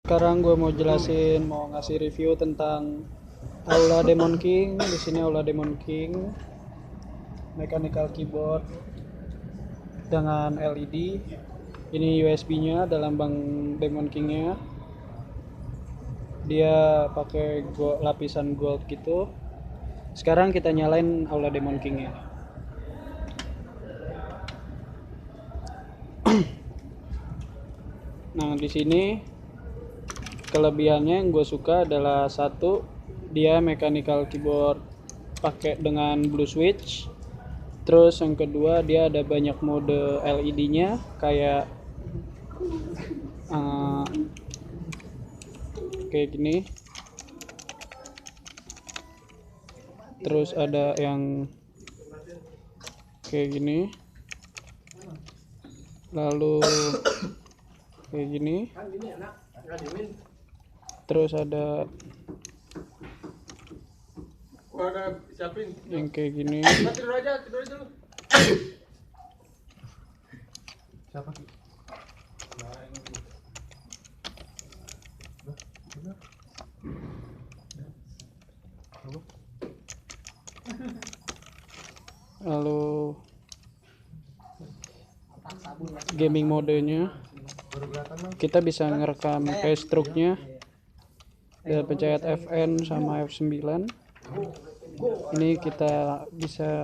Sekarang gue mau ngasih review tentang Aula Demon King. Di sini Aula Demon King mechanical keyboard dengan LED. Ini USB-nya ada lambang Demon King-nya. Dia pakai lapisan gold gitu. Sekarang kita nyalain Aula Demon King-nya. Nah, di sini kelebihannya yang gue suka adalah satu, dia mechanical keyboard pakai dengan blue switch. Terus yang kedua, dia ada banyak mode LED-nya kayak gini. Terus ada yang kayak gini. Lalu kayak gini. Terus ada yang kayak gini. Lalu gaming modenya, kita bisa ngerekam keystroke-nya dan pencet Fn sama F9. Ini kita bisa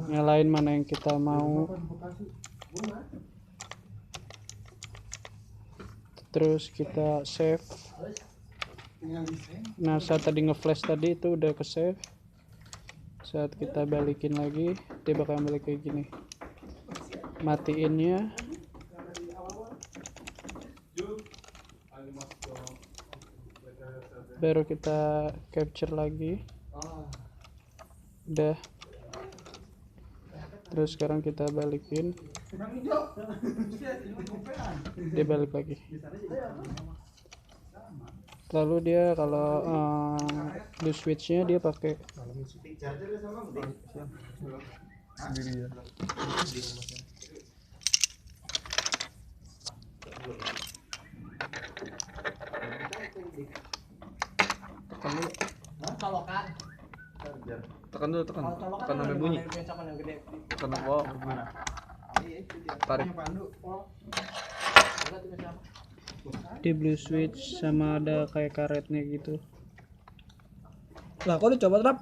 nyalain mana yang kita mau. Terus kita save. Nah, saat tadi ngeflash tadi itu udah ke save. Saat kita balikin lagi, dia bakal balik kayak gini. Matiinnya. Baru kita capture lagi. Udah. Terus sekarang kita balikin. Dia balik lagi. Lalu dia kalau blue switch-nya dia pakai sendiri ya. Tekan dulu, tekan sampai bunyi. Tekan wow. Tarik. Di blue switch sama ada kayak karetnya gitu. Lah, kok dicoba trap?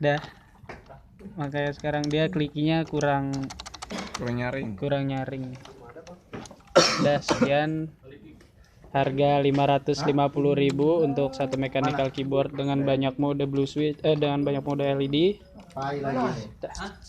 Dah. Makanya sekarang dia klikinya kurang nyaring. Udah, sekian harga 550.000 untuk satu mechanical keyboard dengan banyak mode blue switch dengan banyak mode LED.